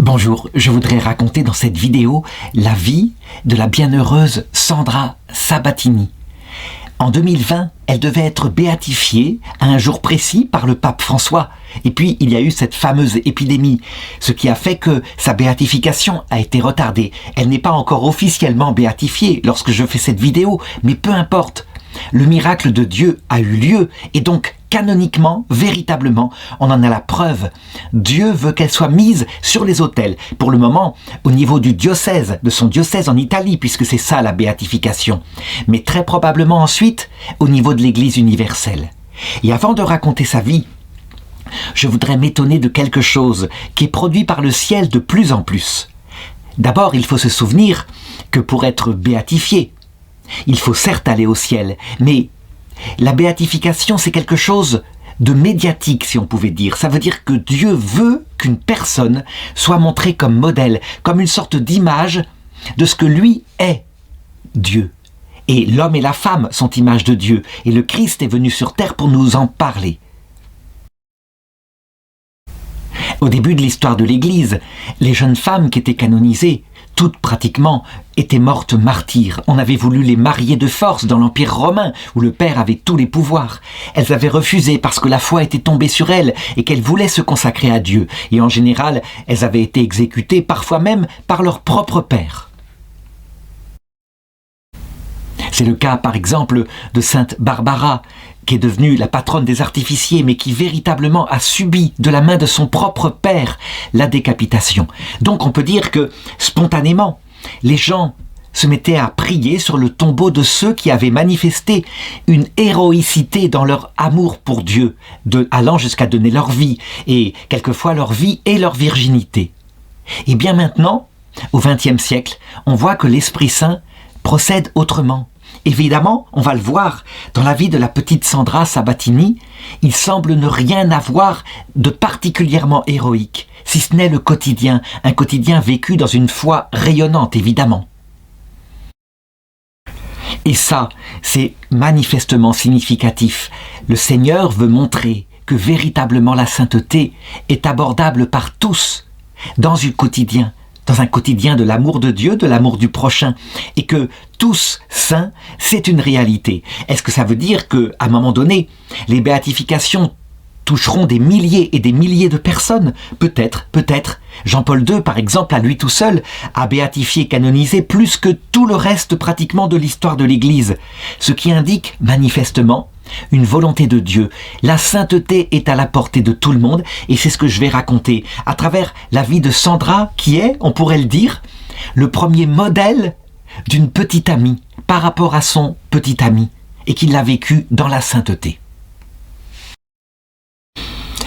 Bonjour, je voudrais raconter dans cette vidéo la vie de la bienheureuse Sandra Sabatini. En 2020, elle devait être béatifiée à un jour précis par le pape François. Et puis, il y a eu cette fameuse épidémie, ce qui a fait que sa béatification a été retardée. Elle n'est pas encore officiellement béatifiée lorsque je fais cette vidéo, mais peu importe. Le miracle de Dieu a eu lieu et donc, canoniquement, véritablement, on en a la preuve. Dieu veut qu'elle soit mise sur les autels. Pour le moment, au niveau du diocèse, de son diocèse en Italie, puisque c'est ça la béatification. Mais très probablement ensuite, au niveau de l'Église universelle. Et avant de raconter sa vie, je voudrais m'étonner de quelque chose qui est produit par le ciel de plus en plus. D'abord, il faut se souvenir que pour être béatifié, il faut certes aller au ciel, mais la béatification, c'est quelque chose de médiatique, si on pouvait dire. Ça veut dire que Dieu veut qu'une personne soit montrée comme modèle, comme une sorte d'image de ce que lui est, Dieu. Et l'homme et la femme sont image de Dieu, et le Christ est venu sur terre pour nous en parler. Au début de l'histoire de l'Église, les jeunes femmes qui étaient canonisées, toutes pratiquement, étaient mortes martyrs. On avait voulu les marier de force dans l'Empire romain, où le père avait tous les pouvoirs. Elles avaient refusé parce que la foi était tombée sur elles et qu'elles voulaient se consacrer à Dieu. Et en général, elles avaient été exécutées, parfois même par leur propre père. C'est le cas, par exemple, de Sainte Barbara, qui est devenue la patronne des artificiers, mais qui véritablement a subi de la main de son propre père la décapitation. Donc on peut dire que, spontanément, les gens se mettaient à prier sur le tombeau de ceux qui avaient manifesté une héroïcité dans leur amour pour Dieu, allant jusqu'à donner leur vie, et quelquefois leur vie et leur virginité. Et bien maintenant, au XXe siècle, on voit que l'Esprit Saint procède autrement. Évidemment, on va le voir, dans la vie de la petite Sandra Sabatini, il semble ne rien avoir de particulièrement héroïque, si ce n'est le quotidien, un quotidien vécu dans une foi rayonnante, évidemment. Et ça, c'est manifestement significatif. Le Seigneur veut montrer que véritablement la sainteté est abordable par tous, dans un quotidien de l'amour de Dieu, de l'amour du prochain, et que tous saints, c'est une réalité. Est-ce que ça veut dire qu'à un moment donné, les béatifications toucheront des milliers et des milliers de personnes? Peut-être. Jean-Paul II, par exemple, à lui tout seul, a béatifié, canonisé plus que tout le reste pratiquement de l'histoire de l'Église. Ce qui indique, manifestement, une volonté de Dieu. La sainteté est à la portée de tout le monde et c'est ce que je vais raconter à travers la vie de Sandra qui est, on pourrait le dire, le premier modèle d'une petite amie par rapport à son petit ami et qui l'a vécu dans la sainteté.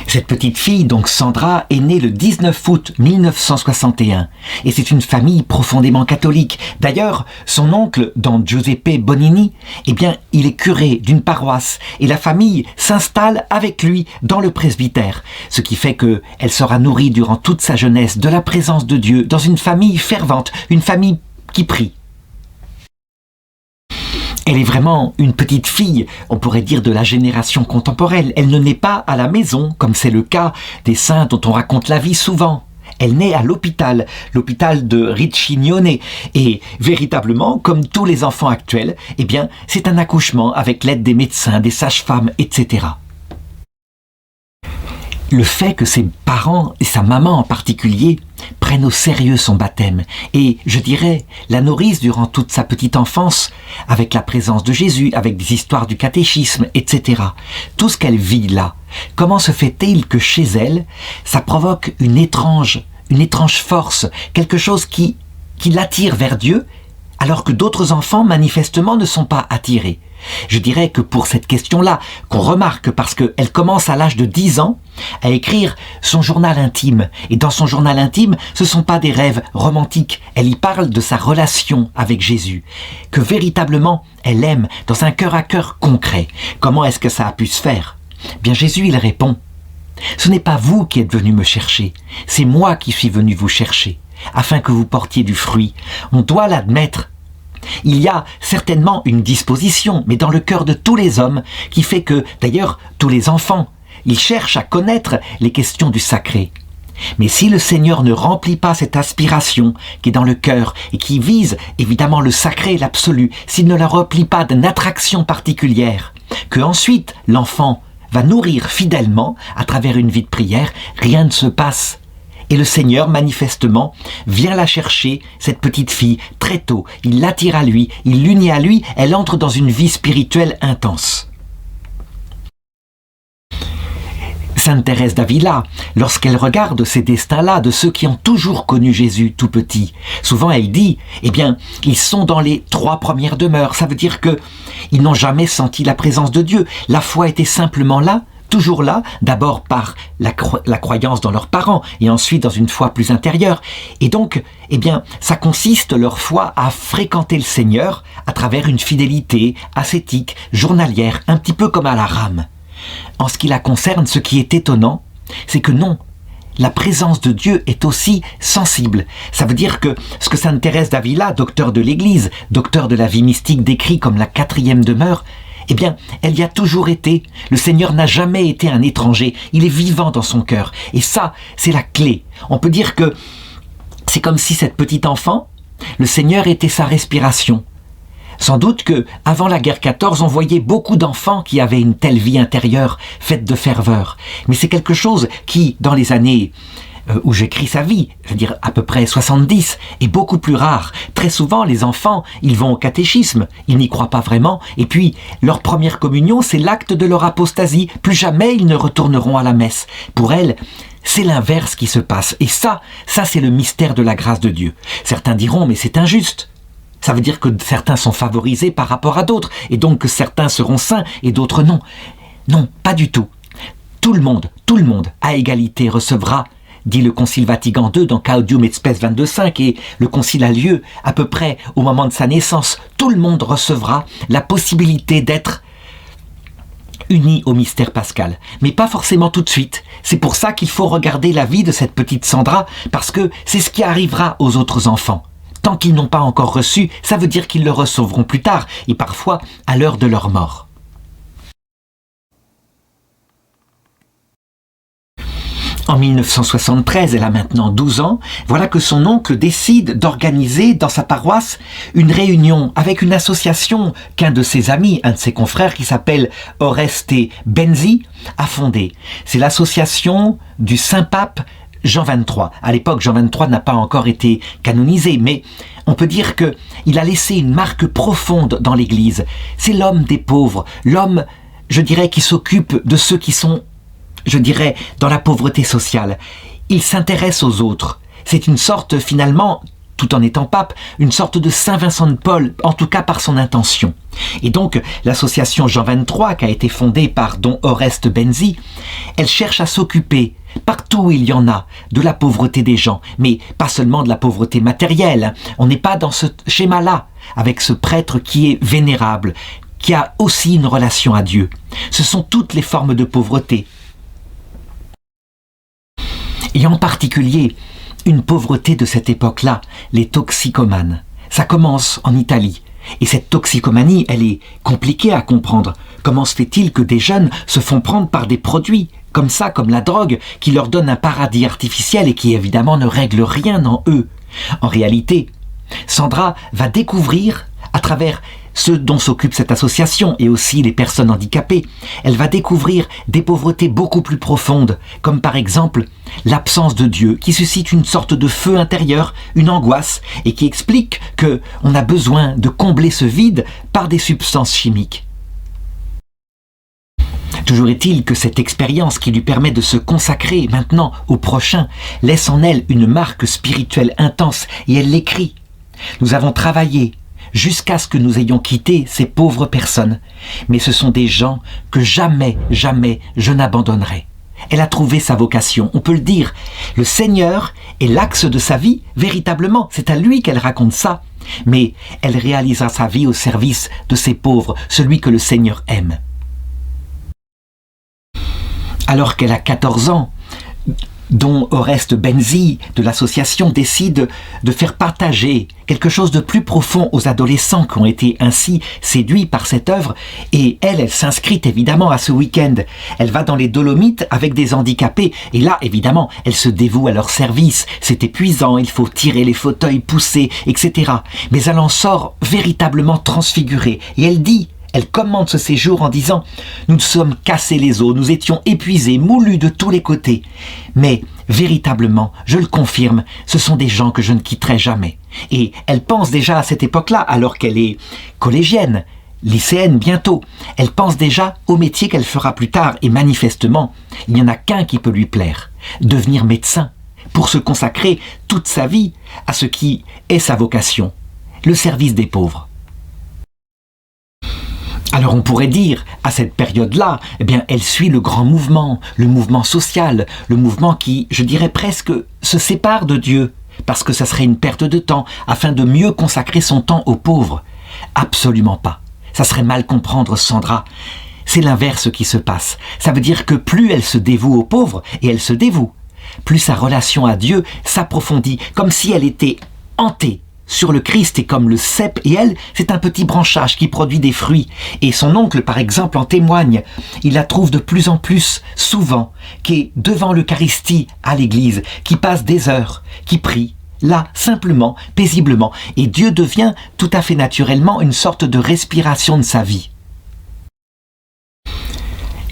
Cette petite fille, donc Sandra, est née le 19 août 1961 et c'est une famille profondément catholique. D'ailleurs, son oncle, Don Giuseppe Bonini, il est curé d'une paroisse et la famille s'installe avec lui dans le presbytère, ce qui fait qu'elle sera nourrie durant toute sa jeunesse de la présence de Dieu dans une famille fervente, une famille qui prie. Elle est vraiment une petite fille, on pourrait dire de la génération contemporaine. Elle ne naît pas à la maison, comme c'est le cas des saints dont on raconte la vie souvent. Elle naît à l'hôpital de Riccignone. Et véritablement, comme tous les enfants actuels, c'est un accouchement avec l'aide des médecins, des sages-femmes, etc. Le fait que ses parents, et sa maman en particulier, prennent au sérieux son baptême et, je dirais, la nourrissent durant toute sa petite enfance avec la présence de Jésus, avec des histoires du catéchisme, etc. Tout ce qu'elle vit là, comment se fait-il que chez elle, ça provoque une étrange force, quelque chose qui l'attire vers Dieu, alors que d'autres enfants, manifestement, ne sont pas attirés. Je dirais que pour cette question-là, qu'on remarque parce qu'elle commence à l'âge de 10 ans à écrire son journal intime. Et dans son journal intime, ce ne sont pas des rêves romantiques. Elle y parle de sa relation avec Jésus, que véritablement elle aime dans un cœur à cœur concret. Comment est-ce que ça a pu se faire? Bien Jésus, il répond, « Ce n'est pas vous qui êtes venu me chercher, c'est moi qui suis venu vous chercher, afin que vous portiez du fruit. » On doit l'admettre. Il y a certainement une disposition, mais dans le cœur de tous les hommes, qui fait que, d'ailleurs, tous les enfants, ils cherchent à connaître les questions du sacré. Mais si le Seigneur ne remplit pas cette aspiration qui est dans le cœur et qui vise évidemment le sacré, l'absolu, s'il ne la remplit pas d'une attraction particulière, que ensuite l'enfant va nourrir fidèlement à travers une vie de prière, rien ne se passe. Et le Seigneur, manifestement, vient la chercher, cette petite fille, très tôt. Il l'attire à lui, il l'unit à lui, elle entre dans une vie spirituelle intense. Sainte Thérèse d'Avila, lorsqu'elle regarde ces destins-là de ceux qui ont toujours connu Jésus tout petit, souvent elle dit, eh bien, ils sont dans les 3 premières demeures. Ça veut dire que ils n'ont jamais senti la présence de Dieu. La foi était simplement là, toujours là, d'abord par la croyance dans leurs parents et ensuite dans une foi plus intérieure. Et donc, eh bien, ça consiste leur foi à fréquenter le Seigneur à travers une fidélité ascétique, journalière, un petit peu comme à la rame. En ce qui la concerne, ce qui est étonnant, c'est que non, la présence de Dieu est aussi sensible. Ça veut dire que ce que Sainte Thérèse d'Avila, docteur de l'Église, docteur de la vie mystique, décrit comme la 4e demeure, eh bien, elle y a toujours été. Le Seigneur n'a jamais été un étranger. Il est vivant dans son cœur. Et ça, c'est la clé. On peut dire que c'est comme si cette petite enfant, le Seigneur était sa respiration. Sans doute que, avant la guerre 14, on voyait beaucoup d'enfants qui avaient une telle vie intérieure, faite de ferveur. Mais c'est quelque chose qui, dans les années où j'écris sa vie, c'est-à-dire à peu près 70, est beaucoup plus rare. Très souvent, les enfants, ils vont au catéchisme, ils n'y croient pas vraiment, et puis leur première communion, c'est l'acte de leur apostasie. Plus jamais ils ne retourneront à la messe. Pour elles, c'est l'inverse qui se passe. Et ça c'est le mystère de la grâce de Dieu. Certains diront, mais c'est injuste. Ça veut dire que certains sont favorisés par rapport à d'autres, et donc que certains seront saints et d'autres non. Non, pas du tout. Tout le monde, à égalité recevra, dit le Concile Vatican II dans Gaudium et Spes 22.5, et le Concile a lieu à peu près au moment de sa naissance. Tout le monde recevra la possibilité d'être uni au mystère pascal, mais pas forcément tout de suite. C'est pour ça qu'il faut regarder la vie de cette petite Sandra, parce que c'est ce qui arrivera aux autres enfants. Tant qu'ils n'ont pas encore reçu, ça veut dire qu'ils le recevront plus tard, et parfois à l'heure de leur mort. En 1973, elle a maintenant 12 ans, voilà que son oncle décide d'organiser dans sa paroisse une réunion avec une association qu'un de ses amis, un de ses confrères qui s'appelle Oreste Benzi, a fondée. C'est l'association du Saint-Pape Jean XXIII. À l'époque, Jean XXIII n'a pas encore été canonisé, mais on peut dire qu'il a laissé une marque profonde dans l'Église. C'est l'homme des pauvres, l'homme, je dirais, qui s'occupe de ceux qui sont, je dirais, dans la pauvreté sociale. Il s'intéresse aux autres. C'est une sorte, finalement, tout en étant pape, une sorte de Saint Vincent de Paul, en tout cas par son intention. Et donc, l'association Jean XXIII, qui a été fondée par Don Oreste Benzi, elle cherche à s'occuper, partout où il y en a, de la pauvreté des gens, mais pas seulement de la pauvreté matérielle. On n'est pas dans ce schéma-là, avec ce prêtre qui est vénérable, qui a aussi une relation à Dieu. Ce sont toutes les formes de pauvreté. Et en particulier, une pauvreté de cette époque-là, les toxicomanes. Ça commence en Italie. Et cette toxicomanie, elle est compliquée à comprendre. Comment se fait-il que des jeunes se font prendre par des produits, comme ça, comme la drogue, qui leur donne un paradis artificiel et qui évidemment ne règle rien en eux? En réalité, Sandra va découvrir, à travers ce dont s'occupe cette association et aussi les personnes handicapées, elle va découvrir des pauvretés beaucoup plus profondes, comme par exemple l'absence de Dieu, qui suscite une sorte de feu intérieur, une angoisse, et qui explique qu'on a besoin de combler ce vide par des substances chimiques. Toujours est-il que cette expérience qui lui permet de se consacrer maintenant au prochain laisse en elle une marque spirituelle intense, et elle l'écrit. Nous avons travaillé jusqu'à ce que nous ayons quitté ces pauvres personnes. Mais ce sont des gens que jamais, jamais je n'abandonnerai. Elle a trouvé sa vocation, on peut le dire. Le Seigneur est l'axe de sa vie, véritablement. C'est à lui qu'elle raconte ça. Mais elle réalisera sa vie au service de ces pauvres, celui que le Seigneur aime. Alors qu'elle a 14 ans, dont Oreste Benzi de l'association décide de faire partager quelque chose de plus profond aux adolescents qui ont été ainsi séduits par cette œuvre. Et elle s'inscrit évidemment à ce week-end. Elle va dans les Dolomites avec des handicapés et là, évidemment, elle se dévoue à leur service. C'est épuisant, il faut tirer les fauteuils, pousser, etc. Mais elle en sort véritablement transfigurée. Et elle commande ce séjour en disant « Nous nous sommes cassés les os, nous étions épuisés, moulus de tous les côtés. Mais véritablement, je le confirme, ce sont des gens que je ne quitterai jamais. » Et elle pense déjà à cette époque-là, alors qu'elle est collégienne, lycéenne bientôt. Elle pense déjà au métier qu'elle fera plus tard. Et manifestement, il n'y en a qu'un qui peut lui plaire, devenir médecin, pour se consacrer toute sa vie à ce qui est sa vocation, le service des pauvres. Alors on pourrait dire, à cette période-là, eh bien, elle suit le grand mouvement, le mouvement social, le mouvement qui, je dirais presque, se sépare de Dieu, parce que ça serait une perte de temps, afin de mieux consacrer son temps aux pauvres. Absolument pas. Ça serait mal comprendre Sandra. C'est l'inverse qui se passe. Ça veut dire que plus elle se dévoue aux pauvres, et elle se dévoue, plus sa relation à Dieu s'approfondit, comme si elle était hantée sur le Christ, et comme le cep, et elle, c'est un petit branchage qui produit des fruits. Et son oncle, par exemple, en témoigne. Il la trouve de plus en plus souvent, qui est devant l'Eucharistie à l'église, qui passe des heures, qui prie, là, simplement, paisiblement. Et Dieu devient tout à fait naturellement une sorte de respiration de sa vie.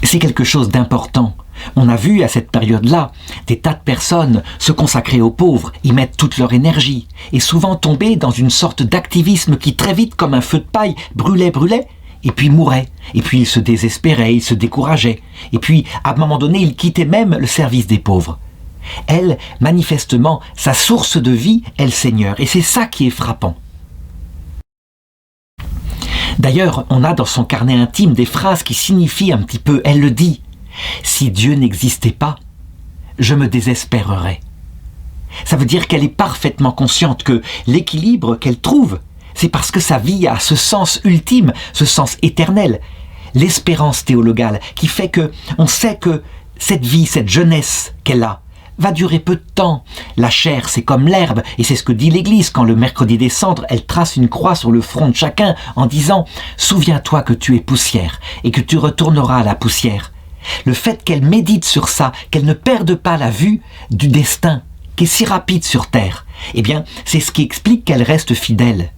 C'est quelque chose d'important. On a vu à cette période-là des tas de personnes se consacrer aux pauvres, y mettre toute leur énergie, et souvent tomber dans une sorte d'activisme qui très vite, comme un feu de paille, brûlait, et puis mourait. Et puis ils se désespéraient, ils se décourageaient. Et puis, à un moment donné, ils quittaient même le service des pauvres. Elle, manifestement, sa source de vie est le Seigneur, et c'est ça qui est frappant. D'ailleurs, on a dans son carnet intime des phrases qui signifient un petit peu, elle le dit, « Si Dieu n'existait pas, je me désespérerais ». Ça veut dire qu'elle est parfaitement consciente que l'équilibre qu'elle trouve, c'est parce que sa vie a ce sens ultime, ce sens éternel, l'espérance théologale qui fait que on sait que cette vie, cette jeunesse qu'elle a, va durer peu de temps. La chair, c'est comme l'herbe, et c'est ce que dit l'Église quand le mercredi des cendres, elle trace une croix sur le front de chacun en disant « Souviens-toi que tu es poussière et que tu retourneras à la poussière ». Le fait qu'elle médite sur ça, qu'elle ne perde pas la vue du destin qui est si rapide sur terre, eh bien, c'est ce qui explique qu'elle reste fidèle.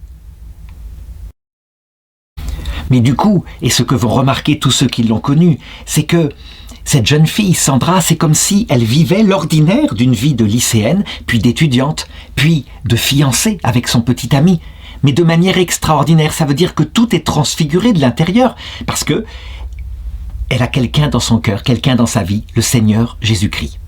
Mais du coup, et ce que vont remarquer tous ceux qui l'ont connue, c'est que cette jeune fille, Sandra, c'est comme si elle vivait l'ordinaire d'une vie de lycéenne, puis d'étudiante, puis de fiancée avec son petit ami, mais de manière extraordinaire. Ça veut dire que tout est transfiguré de l'intérieur, parce que elle a quelqu'un dans son cœur, quelqu'un dans sa vie, le Seigneur Jésus-Christ.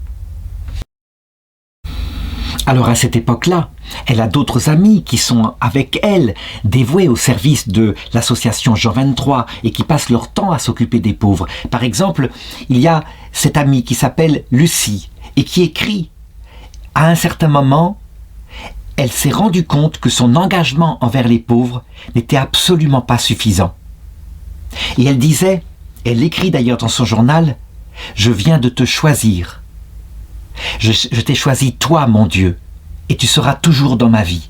Alors à cette époque-là, elle a d'autres amis qui sont avec elle, dévoués au service de l'association Jean 23 et qui passent leur temps à s'occuper des pauvres. Par exemple, il y a cette amie qui s'appelle Lucie et qui écrit « À un certain moment, elle s'est rendue compte que son engagement envers les pauvres n'était absolument pas suffisant. » Et elle disait, elle écrit d'ailleurs dans son journal, « Je viens de te choisir. Je t'ai choisi toi, mon Dieu, et tu seras toujours dans ma vie. »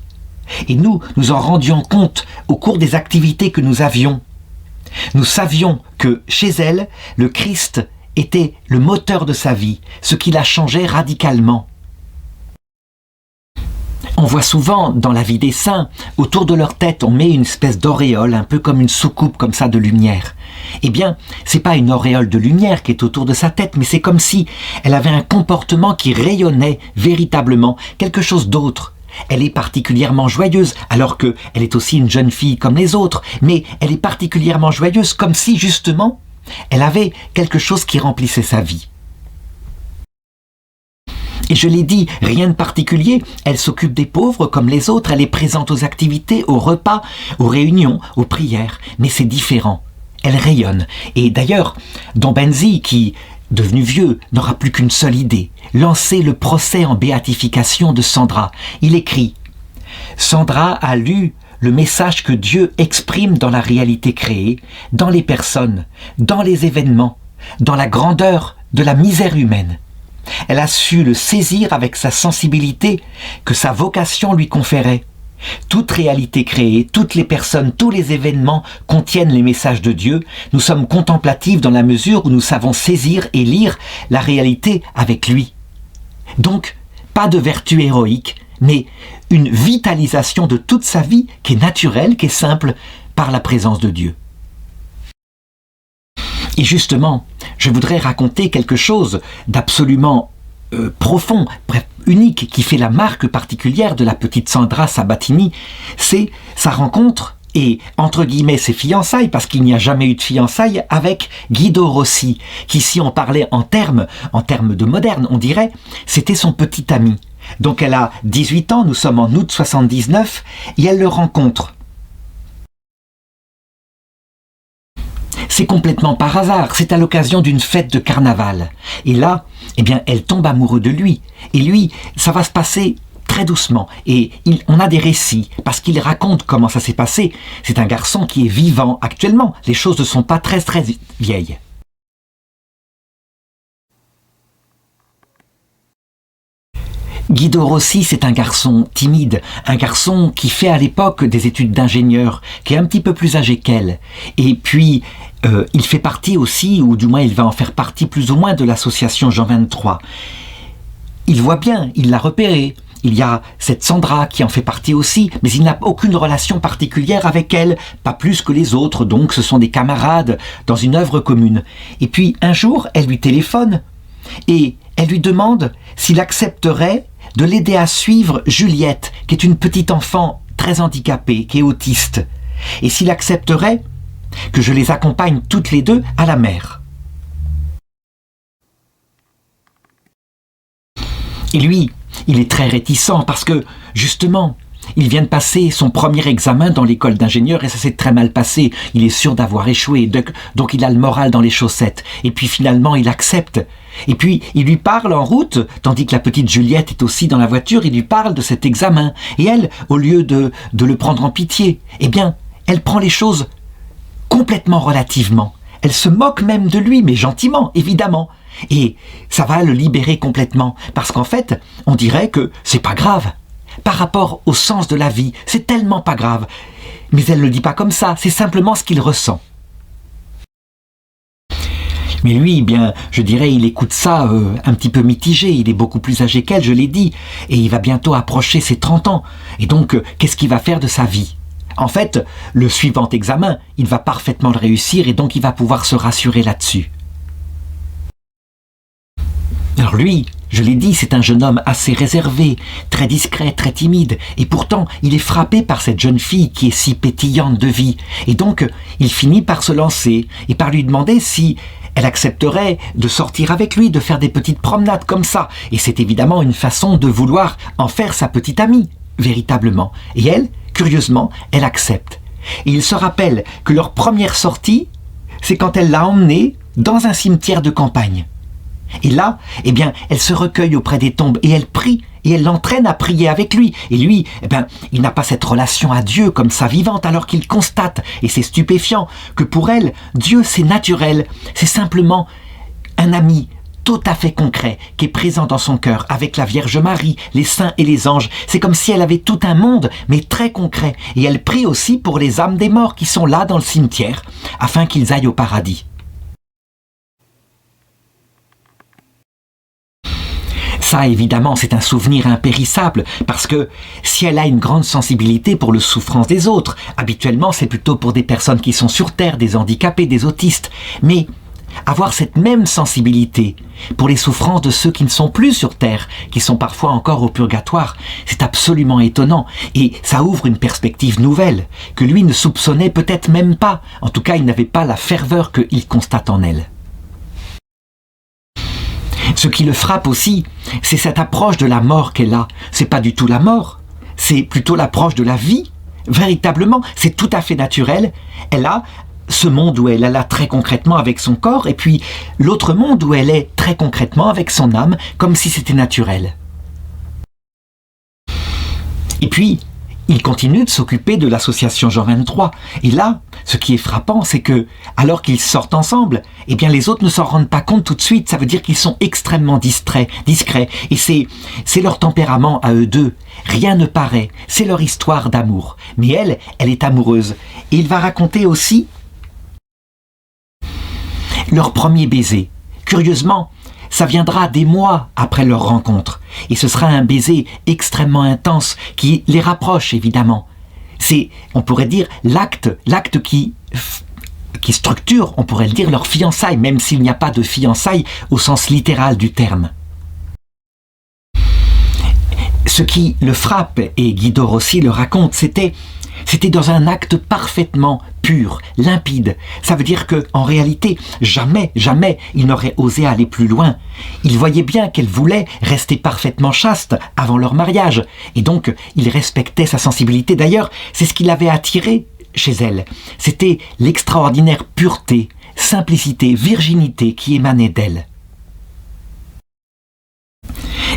Et nous en rendions compte au cours des activités que nous avions. Nous savions que chez elle, le Christ était le moteur de sa vie, ce qui la changeait radicalement. On voit souvent dans la vie des saints, autour de leur tête, on met une espèce d'auréole, un peu comme une soucoupe comme ça de lumière. Eh bien, c'est pas une auréole de lumière qui est autour de sa tête, mais c'est comme si elle avait un comportement qui rayonnait véritablement, quelque chose d'autre. Elle est particulièrement joyeuse, alors qu'elle est aussi une jeune fille comme les autres, mais elle est particulièrement joyeuse, comme si justement, elle avait quelque chose qui remplissait sa vie. Et je l'ai dit, rien de particulier, elle s'occupe des pauvres comme les autres, elle est présente aux activités, aux repas, aux réunions, aux prières, mais c'est différent. Elle rayonne. Et d'ailleurs, Don Benzi, qui, devenu vieux, n'aura plus qu'une seule idée, lancer le procès en béatification de Sandra. Il écrit « Sandra a lu le message que Dieu exprime dans la réalité créée, dans les personnes, dans les événements, dans la grandeur de la misère humaine. Elle a su le saisir avec sa sensibilité que sa vocation lui conférait. Toute réalité créée, toutes les personnes, tous les événements contiennent les messages de Dieu. Nous sommes contemplatifs dans la mesure où nous savons saisir et lire la réalité avec lui. Donc, pas de vertu héroïque, mais une vitalisation de toute sa vie qui est naturelle, qui est simple, par la présence de Dieu. Et justement, je voudrais raconter quelque chose d'absolument profond, bref, unique, qui fait la marque particulière de la petite Sandra Sabatini, c'est sa rencontre et, entre guillemets, ses fiançailles, parce qu'il n'y a jamais eu de fiançailles, avec Guido Rossi, qui, si on parlait en termes de moderne, on dirait, c'était son petit ami. Donc elle a 18 ans, nous sommes en août 79, et elle le rencontre. C'est complètement par hasard, c'est à l'occasion d'une fête de carnaval. Et là, eh bien, elle tombe amoureuse de lui. Et lui, ça va se passer très doucement. Et on a des récits, parce qu'il raconte comment ça s'est passé. C'est un garçon qui est vivant actuellement. Les choses ne sont pas très vieilles. Guido Rossi, c'est un garçon timide, un garçon qui fait à l'époque des études d'ingénieur, qui est un petit peu plus âgé qu'elle. Et puis, il fait partie aussi, ou du moins il va en faire partie plus ou moins de l'association Jean 23. Il voit bien, il l'a repéré. Il y a cette Sandra qui en fait partie aussi, mais il n'a aucune relation particulière avec elle, pas plus que les autres, donc ce sont des camarades dans une œuvre commune. Et puis un jour, elle lui téléphone et elle lui demande s'il accepterait de l'aider à suivre Juliette, qui est une petite enfant très handicapée, qui est autiste, et s'il accepterait que je les accompagne toutes les deux à la mer. Et lui, il est très réticent parce que, justement, il vient de passer son premier examen dans l'école d'ingénieur et ça s'est très mal passé. Il est sûr d'avoir échoué, donc il a le moral dans les chaussettes. Et puis finalement, il accepte. Et puis, il lui parle en route, tandis que la petite Juliette est aussi dans la voiture, il lui parle de cet examen. Et elle, au lieu de le prendre en pitié, eh bien, elle prend les choses complètement relativement. Elle se moque même de lui, mais gentiment, évidemment. Et ça va le libérer complètement, parce qu'en fait, on dirait que c'est pas grave. Par rapport au sens de la vie, c'est tellement pas grave. Mais elle ne le dit pas comme ça, c'est simplement ce qu'il ressent. Mais lui, eh bien, je dirais, il écoute ça un petit peu mitigé, il est beaucoup plus âgé qu'elle, je l'ai dit, et il va bientôt approcher ses 30 ans. Et donc, qu'est-ce qu'il va faire de sa vie ? En fait, le suivant examen, il va parfaitement le réussir et donc il va pouvoir se rassurer là-dessus. Alors lui, je l'ai dit, c'est un jeune homme assez réservé, très discret, très timide, et pourtant il est frappé par cette jeune fille qui est si pétillante de vie. Et donc, il finit par se lancer et par lui demander si elle accepterait de sortir avec lui, de faire des petites promenades comme ça. Et c'est évidemment une façon de vouloir en faire sa petite amie, véritablement. Et elle, curieusement, elle accepte. Et il se rappelle que leur première sortie, c'est quand elle l'a emmené dans un cimetière de campagne. Et là, eh bien, elle se recueille auprès des tombes et elle prie, et elle l'entraîne à prier avec lui. Et lui, eh bien, il n'a pas cette relation à Dieu comme sa vivante, alors qu'il constate, et c'est stupéfiant, que pour elle, Dieu c'est naturel, c'est simplement un ami tout à fait concret, qui est présent dans son cœur, avec la Vierge Marie, les saints et les anges. C'est comme si elle avait tout un monde, mais très concret. Et elle prie aussi pour les âmes des morts qui sont là dans le cimetière, afin qu'ils aillent au paradis. Ça, évidemment, c'est un souvenir impérissable, parce que si elle a une grande sensibilité pour les souffrances des autres, habituellement, c'est plutôt pour des personnes qui sont sur Terre, des handicapés, des autistes. Mais avoir cette même sensibilité pour les souffrances de ceux qui ne sont plus sur Terre, qui sont parfois encore au purgatoire, c'est absolument étonnant. Et ça ouvre une perspective nouvelle, que lui ne soupçonnait peut-être même pas. En tout cas, il n'avait pas la ferveur qu'il constate en elle. Ce qui le frappe aussi, c'est cette approche de la mort qu'elle a. C'est pas du tout la mort, c'est plutôt l'approche de la vie. Véritablement, c'est tout à fait naturel. Elle a ce monde où elle est là très concrètement avec son corps, et puis l'autre monde où elle est très concrètement avec son âme, comme si c'était naturel. Et puis, il continue de s'occuper de l'association Jean 23. Et là, ce qui est frappant, c'est que, alors qu'ils sortent ensemble, eh bien les autres ne s'en rendent pas compte tout de suite. Ça veut dire qu'ils sont extrêmement discrets. Et c'est leur tempérament à eux deux. Rien ne paraît. C'est leur histoire d'amour. Mais elle est amoureuse. Et il va raconter aussi leur premier baiser. Curieusement, ça viendra des mois après leur rencontre. Et ce sera un baiser extrêmement intense qui les rapproche, évidemment. C'est, on pourrait dire, l'acte qui structure, on pourrait le dire, leur fiançailles, même s'il n'y a pas de fiançailles au sens littéral du terme. Ce qui le frappe, et Guido Rossi le raconte, c'était dans un acte parfaitement pur, limpide. Ça veut dire que, en réalité, jamais il n'aurait osé aller plus loin. Il voyait bien qu'elle voulait rester parfaitement chaste avant leur mariage. Et donc, il respectait sa sensibilité. D'ailleurs, c'est ce qui l'avait attiré chez elle. C'était l'extraordinaire pureté, simplicité, virginité qui émanait d'elle.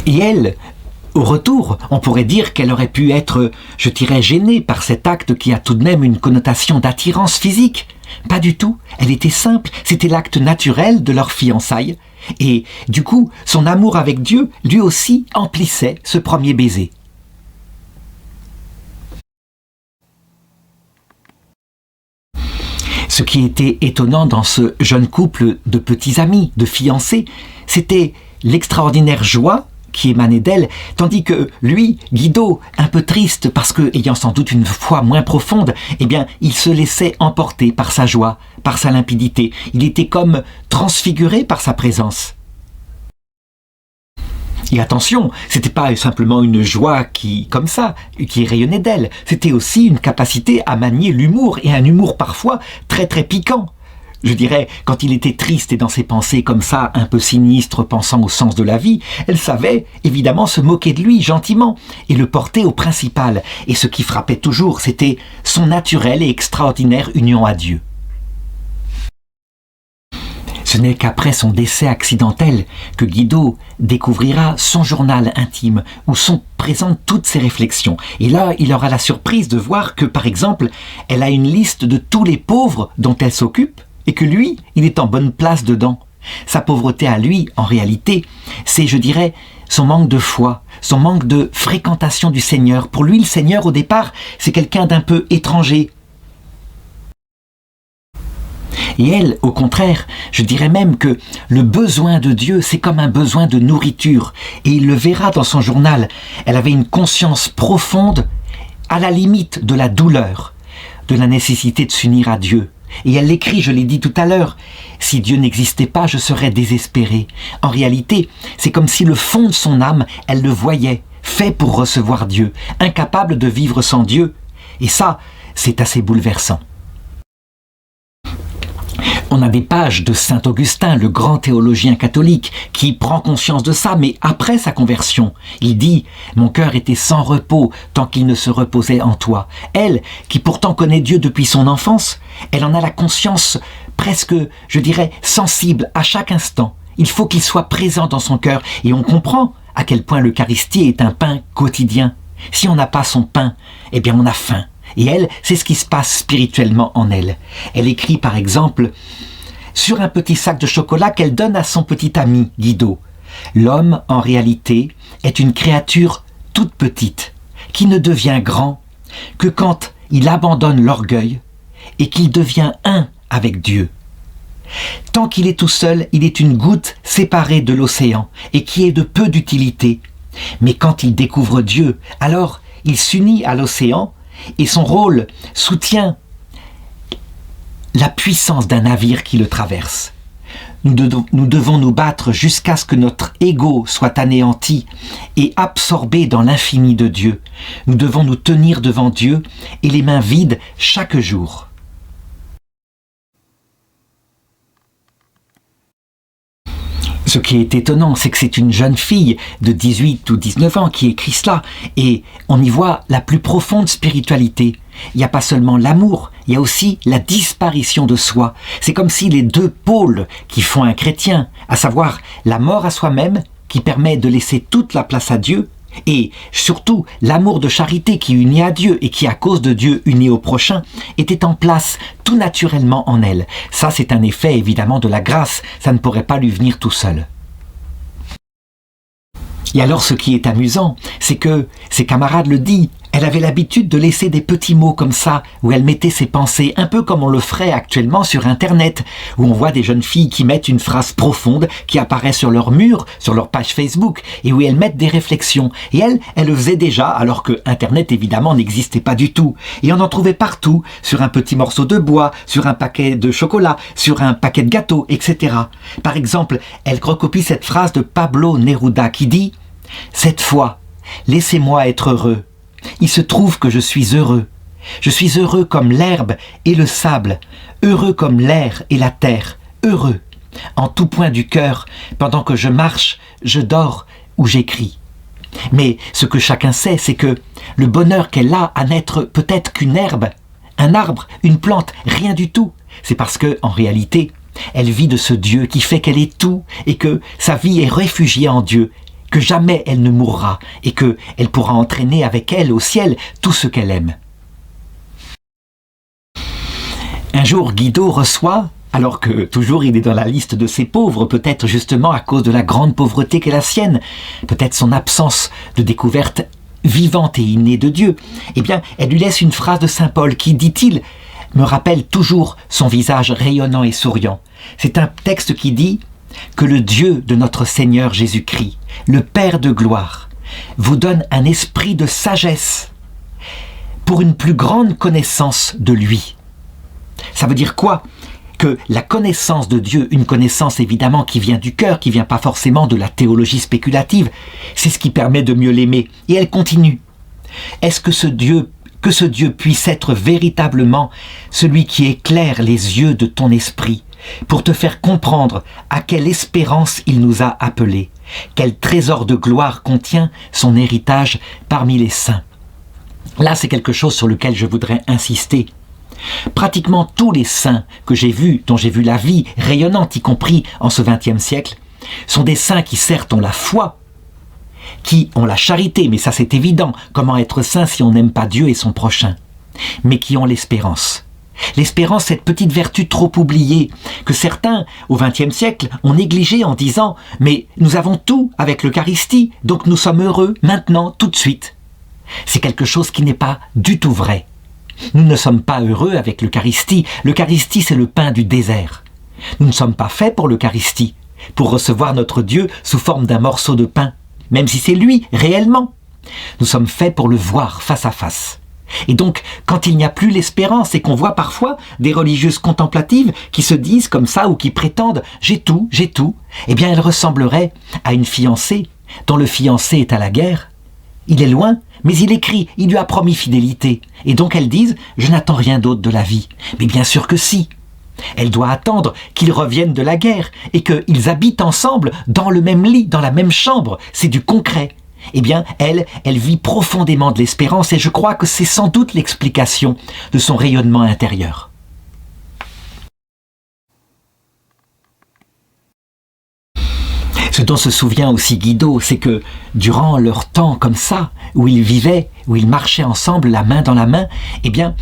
Et elle, au retour, on pourrait dire qu'elle aurait pu être, je dirais, gênée par cet acte qui a tout de même une connotation d'attirance physique. Pas du tout, elle était simple, c'était l'acte naturel de leur fiançailles. Et du coup, son amour avec Dieu, lui aussi, emplissait ce premier baiser. Ce qui était étonnant dans ce jeune couple de petits amis, de fiancés, c'était l'extraordinaire joie qui émanait d'elle, tandis que lui, Guido, un peu triste parce que, ayant sans doute une foi moins profonde, eh bien, il se laissait emporter par sa joie, par sa limpidité. Il était comme transfiguré par sa présence. Et attention, c'était pas simplement une joie qui rayonnait d'elle, c'était aussi une capacité à manier l'humour, et un humour parfois très très piquant. Je dirais, quand il était triste et dans ses pensées comme ça, un peu sinistre, pensant au sens de la vie, elle savait évidemment se moquer de lui gentiment et le porter au principal. Et ce qui frappait toujours, c'était son naturelle et extraordinaire union à Dieu. Ce n'est qu'après son décès accidentel que Guido découvrira son journal intime où sont présentes toutes ses réflexions. Et là, il aura la surprise de voir que, par exemple, elle a une liste de tous les pauvres dont elle s'occupe, et que lui, il est en bonne place dedans. Sa pauvreté à lui, en réalité, c'est, je dirais, son manque de foi, son manque de fréquentation du Seigneur. Pour lui, le Seigneur, au départ, c'est quelqu'un d'un peu étranger. Et elle, au contraire, je dirais même que le besoin de Dieu, c'est comme un besoin de nourriture. Et il le verra dans son journal. Elle avait une conscience profonde, à la limite de la douleur, de la nécessité de s'unir à Dieu. Et elle l'écrit, je l'ai dit tout à l'heure, « Si Dieu n'existait pas, je serais désespérée. » En réalité, c'est comme si le fond de son âme, elle le voyait, fait pour recevoir Dieu, incapable de vivre sans Dieu. Et ça, c'est assez bouleversant. On a des pages de saint Augustin, le grand théologien catholique, qui prend conscience de ça, mais après sa conversion. Il dit « Mon cœur était sans repos tant qu'il ne se reposait en toi. » Elle, qui pourtant connaît Dieu depuis son enfance, elle en a la conscience presque, je dirais, sensible à chaque instant. Il faut qu'il soit présent dans son cœur, et on comprend à quel point l'Eucharistie est un pain quotidien. Si on n'a pas son pain, eh bien on a faim. Et elle, c'est ce qui se passe spirituellement en elle. Elle écrit par exemple sur un petit sac de chocolat qu'elle donne à son petit ami Guido. L'homme, en réalité, est une créature toute petite, qui ne devient grand que quand il abandonne l'orgueil et qu'il devient un avec Dieu. Tant qu'il est tout seul, il est une goutte séparée de l'océan et qui est de peu d'utilité. Mais quand il découvre Dieu, alors il s'unit à l'océan et son rôle soutient la puissance d'un navire qui le traverse. Nous devons nous battre jusqu'à ce que notre ego soit anéanti et absorbé dans l'infini de Dieu. Nous devons nous tenir devant Dieu et les mains vides chaque jour. Ce qui est étonnant, c'est que c'est une jeune fille de 18 ou 19 ans qui écrit cela, et on y voit la plus profonde spiritualité. Il n'y a pas seulement l'amour, il y a aussi la disparition de soi. C'est comme si les deux pôles qui font un chrétien, à savoir la mort à soi-même, qui permet de laisser toute la place à Dieu, Et surtout, l'amour de charité qui unit à Dieu et qui, à cause de Dieu, unit au prochain, était en place tout naturellement en elle. Ça, c'est un effet évidemment de la grâce, ça ne pourrait pas lui venir tout seul. Et alors ce qui est amusant, c'est que, ses camarades le disent, elle avait l'habitude de laisser des petits mots comme ça, où elle mettait ses pensées, un peu comme on le ferait actuellement sur Internet, où on voit des jeunes filles qui mettent une phrase profonde qui apparaît sur leur mur, sur leur page Facebook, et où elles mettent des réflexions. Et elle le faisait déjà, alors que Internet évidemment n'existait pas du tout. Et on en trouvait partout, sur un petit morceau de bois, sur un paquet de chocolat, sur un paquet de gâteaux, etc. Par exemple, elle recopie cette phrase de Pablo Neruda qui dit « Cette fois, laissez-moi être heureux. Il se trouve que je suis heureux. Je suis heureux comme l'herbe et le sable, heureux comme l'air et la terre, heureux, en tout point du cœur, pendant que je marche, je dors ou j'écris. » Mais ce que chacun sait, c'est que le bonheur qu'elle a à n'être peut-être qu'une herbe, un arbre, une plante, rien du tout, c'est parce que, en réalité, elle vit de ce Dieu qui fait qu'elle est tout et que sa vie est réfugiée en Dieu, que jamais elle ne mourra et que elle pourra entraîner avec elle au ciel tout ce qu'elle aime. Un jour, Guido reçoit, alors que toujours il est dans la liste de ces pauvres, peut-être justement à cause de la grande pauvreté qu'est la sienne, peut-être son absence de découverte vivante et innée de Dieu, eh bien, elle lui laisse une phrase de saint Paul qui, dit-il, me rappelle toujours son visage rayonnant et souriant. C'est un texte qui dit que le Dieu de notre Seigneur Jésus-Christ, le Père de gloire, vous donne un esprit de sagesse pour une plus grande connaissance de lui. Ça veut dire quoi? Que la connaissance de Dieu, une connaissance évidemment qui vient du cœur, qui vient pas forcément de la théologie spéculative, c'est ce qui permet de mieux l'aimer. Et elle continue. Est-ce que ce Dieu puisse être véritablement celui qui éclaire les yeux de ton esprit, pour te faire comprendre à quelle espérance il nous a appelés, quel trésor de gloire contient son héritage parmi les saints. Là, c'est quelque chose sur lequel je voudrais insister. Pratiquement tous les saints que j'ai vus, dont j'ai vu la vie rayonnante, y compris en ce XXe siècle, sont des saints qui certes ont la foi, qui ont la charité, mais ça c'est évident, comment être saint si on n'aime pas Dieu et son prochain, mais qui ont l'espérance. L'espérance, cette petite vertu trop oubliée, que certains, au XXe siècle, ont négligée en disant « mais nous avons tout avec l'Eucharistie, donc nous sommes heureux, maintenant, tout de suite ». C'est quelque chose qui n'est pas du tout vrai. Nous ne sommes pas heureux avec l'Eucharistie. L'Eucharistie, c'est le pain du désert. Nous ne sommes pas faits pour l'Eucharistie, pour recevoir notre Dieu sous forme d'un morceau de pain, même si c'est lui, réellement. Nous sommes faits pour le voir face à face. Et donc, quand il n'y a plus l'espérance et qu'on voit parfois des religieuses contemplatives qui se disent comme ça ou qui prétendent « j'ai tout », eh bien elles ressembleraient à une fiancée dont le fiancé est à la guerre. Il est loin, mais il écrit, il lui a promis fidélité. Et donc elles disent « je n'attends rien d'autre de la vie ». Mais bien sûr que si. Elle doit attendre qu'ils reviennent de la guerre et qu'ils habitent ensemble dans le même lit, dans la même chambre. C'est du concret. Eh bien, elle vit profondément de l'espérance et je crois que c'est sans doute l'explication de son rayonnement intérieur. Ce dont se souvient aussi Guido, c'est que durant leur temps comme ça, où ils vivaient, où ils marchaient ensemble la main dans la main, eh bien,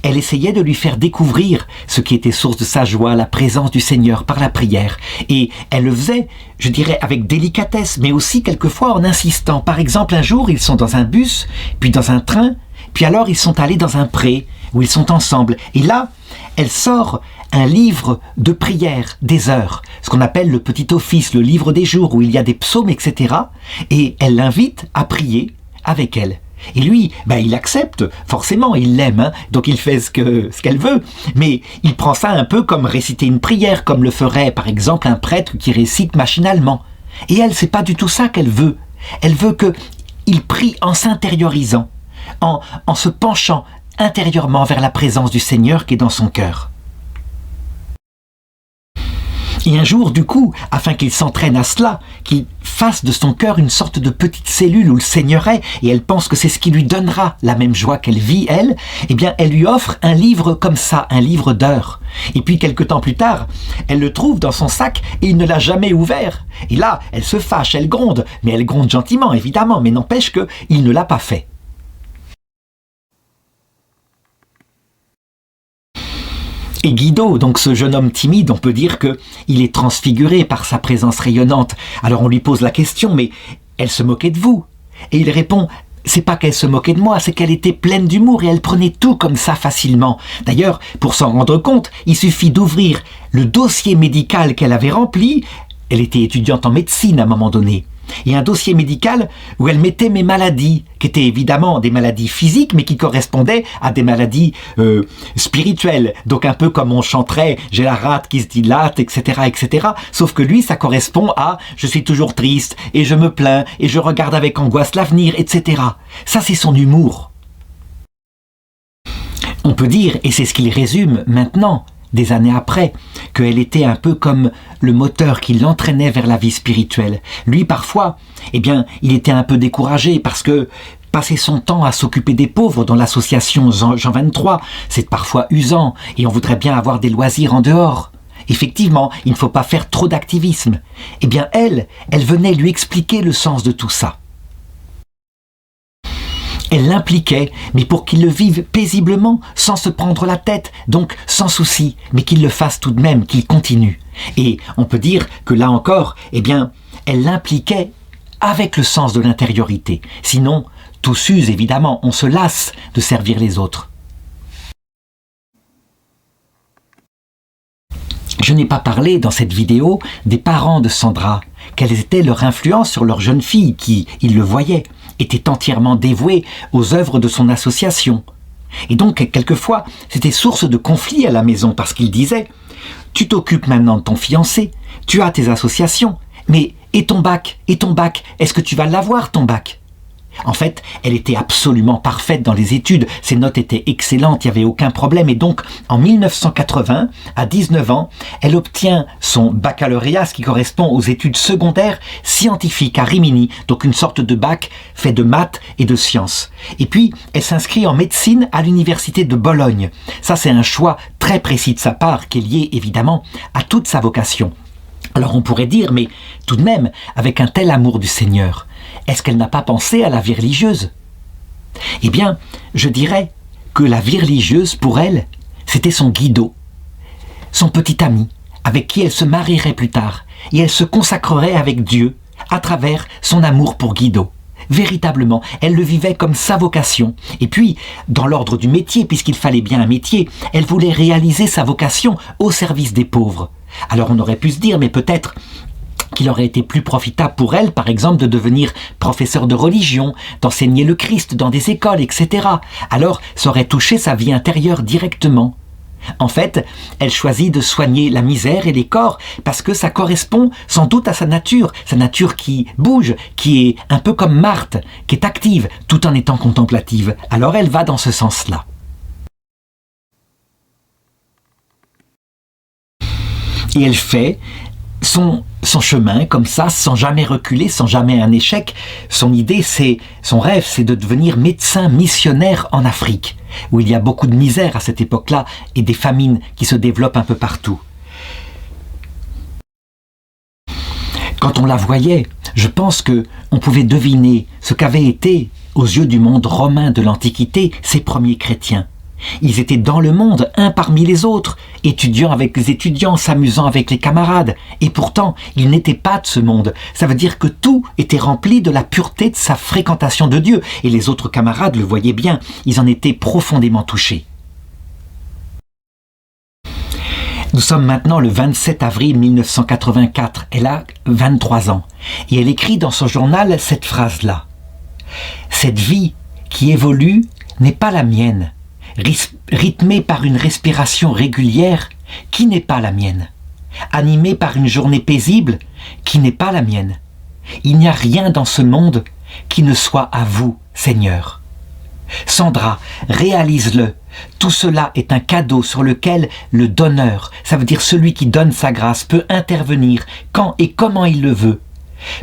elle essayait de lui faire découvrir ce qui était source de sa joie, la présence du Seigneur par la prière. Et elle le faisait, je dirais, avec délicatesse, mais aussi quelquefois en insistant. Par exemple, un jour, ils sont dans un bus, puis dans un train, puis alors ils sont allés dans un pré, où ils sont ensemble. Et là, elle sort un livre de prière des heures, ce qu'on appelle le petit office, le livre des jours, où il y a des psaumes, etc. Et elle l'invite à prier avec elle. Et lui, il accepte, forcément, il l'aime, hein, donc il fait ce qu'elle veut, mais il prend ça un peu comme réciter une prière, comme le ferait par exemple un prêtre qui récite machinalement. Et elle, c'est pas du tout ça qu'elle veut. Elle veut qu'il prie en s'intériorisant, en se penchant intérieurement vers la présence du Seigneur qui est dans son cœur. Et un jour, du coup, afin qu'il s'entraîne à cela, qu'il fasse de son cœur une sorte de petite cellule où le Seigneur est, et elle pense que c'est ce qui lui donnera la même joie qu'elle vit, elle, eh bien, elle lui offre un livre comme ça, un livre d'heures. Et puis, quelque temps plus tard, elle le trouve dans son sac et il ne l'a jamais ouvert. Et là, elle se fâche, elle gronde, mais elle gronde gentiment, évidemment, mais n'empêche qu'il ne l'a pas fait. Et Guido, donc ce jeune homme timide, on peut dire qu'il est transfiguré par sa présence rayonnante. Alors on lui pose la question, mais elle se moquait de vous? Et il répond, c'est pas qu'elle se moquait de moi, c'est qu'elle était pleine d'humour et elle prenait tout comme ça facilement. D'ailleurs, pour s'en rendre compte, il suffit d'ouvrir le dossier médical qu'elle avait rempli. Elle était étudiante en médecine à un moment donné. Et un dossier médical où elle mettait mes maladies, qui étaient évidemment des maladies physiques, mais qui correspondaient à des maladies spirituelles. Donc un peu comme on chanterait « j'ai la rate qui se dilate », etc., etc. Sauf que lui, ça correspond à « je suis toujours triste, et je me plains, et je regarde avec angoisse l'avenir », etc. Ça, c'est son humour. On peut dire, et c'est ce qu'il résume maintenant, des années après, qu'elle était un peu comme le moteur qui l'entraînait vers la vie spirituelle. Lui, parfois, eh bien, il était un peu découragé parce que passer son temps à s'occuper des pauvres dans l'association Jean 23, c'est parfois usant et on voudrait bien avoir des loisirs en dehors. Effectivement, il ne faut pas faire trop d'activisme. Eh bien, elle venait lui expliquer le sens de tout ça. Elle l'impliquait, mais pour qu'il le vive paisiblement, sans se prendre la tête, donc sans souci, mais qu'il le fasse tout de même, qu'il continue. Et on peut dire que là encore, eh bien, elle l'impliquait avec le sens de l'intériorité. Sinon, tout s'use évidemment, on se lasse de servir les autres. Je n'ai pas parlé dans cette vidéo des parents de Sandra, quelle était leur influence sur leur jeune fille qui, ils le voyaient, était entièrement dévouée aux œuvres de son association. Et donc, quelquefois, c'était source de conflits à la maison parce qu'il disait « Tu t'occupes maintenant de ton fiancé, tu as tes associations, mais et ton bac, est-ce que tu vas l'avoir ton bac ?» En fait, elle était absolument parfaite dans les études, ses notes étaient excellentes, il n'y avait aucun problème. Et donc, en 1980, à 19 ans, elle obtient son baccalauréat, ce qui correspond aux études secondaires scientifiques à Rimini, donc une sorte de bac fait de maths et de sciences. Et puis, elle s'inscrit en médecine à l'université de Bologne. Ça, c'est un choix très précis de sa part, qui est lié évidemment à toute sa vocation. Alors on pourrait dire, mais tout de même, avec un tel amour du Seigneur, est-ce qu'elle n'a pas pensé à la vie religieuse? Eh bien, je dirais que la vie religieuse, pour elle, c'était son Guido, son petit ami, avec qui elle se marierait plus tard, et elle se consacrerait avec Dieu à travers son amour pour Guido. Véritablement, elle le vivait comme sa vocation. Et puis, dans l'ordre du métier, puisqu'il fallait bien un métier, elle voulait réaliser sa vocation au service des pauvres. Alors on aurait pu se dire, mais peut-être qu'il aurait été plus profitable pour elle, par exemple, de devenir professeur de religion, d'enseigner le Christ dans des écoles, etc. Alors, ça aurait touché sa vie intérieure directement. En fait, elle choisit de soigner la misère et les corps parce que ça correspond sans doute à sa nature qui bouge, qui est un peu comme Marthe, qui est active tout en étant contemplative. Alors elle va dans ce sens-là. Et elle fait son chemin comme ça, sans jamais reculer, sans jamais un échec. Son rêve, c'est de devenir médecin missionnaire en Afrique, où il y a beaucoup de misère à cette époque-là et des famines qui se développent un peu partout. Quand on la voyait, je pense qu'on pouvait deviner ce qu'avaient été, aux yeux du monde romain de l'Antiquité, ces premiers chrétiens. Ils étaient dans le monde, un parmi les autres, étudiant avec les étudiants, s'amusant avec les camarades. Et pourtant, ils n'étaient pas de ce monde. Ça veut dire que tout était rempli de la pureté de sa fréquentation de Dieu. Et les autres camarades le voyaient bien, ils en étaient profondément touchés. Nous sommes maintenant le 27 avril 1984. Elle a 23 ans. Et elle écrit dans son journal cette phrase-là. « Cette vie qui évolue n'est pas la mienne. Rythmée par une respiration régulière qui n'est pas la mienne, animée par une journée paisible qui n'est pas la mienne. Il n'y a rien dans ce monde qui ne soit à vous, Seigneur. » Sandra, réalise-le. Tout cela est un cadeau sur lequel le donneur, ça veut dire celui qui donne sa grâce, peut intervenir quand et comment il le veut.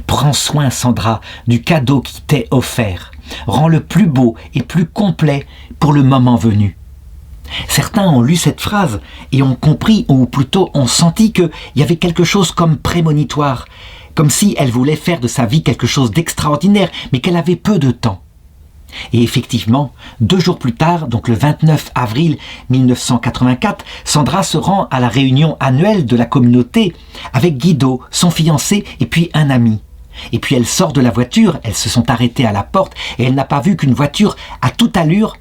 Prends soin, Sandra, du cadeau qui t'est offert. Rends-le plus beau et plus complet pour le moment venu. Certains ont lu cette phrase et ont compris, ou plutôt ont senti qu'il y avait quelque chose comme prémonitoire, comme si elle voulait faire de sa vie quelque chose d'extraordinaire, mais qu'elle avait peu de temps. Et effectivement, 2 jours plus tard, donc le 29 avril 1984, Sandra se rend à la réunion annuelle de la communauté avec Guido, son fiancé, et puis un ami. Et puis elle sort de la voiture, elles se sont arrêtées à la porte, et elle n'a pas vu qu'une voiture à toute allure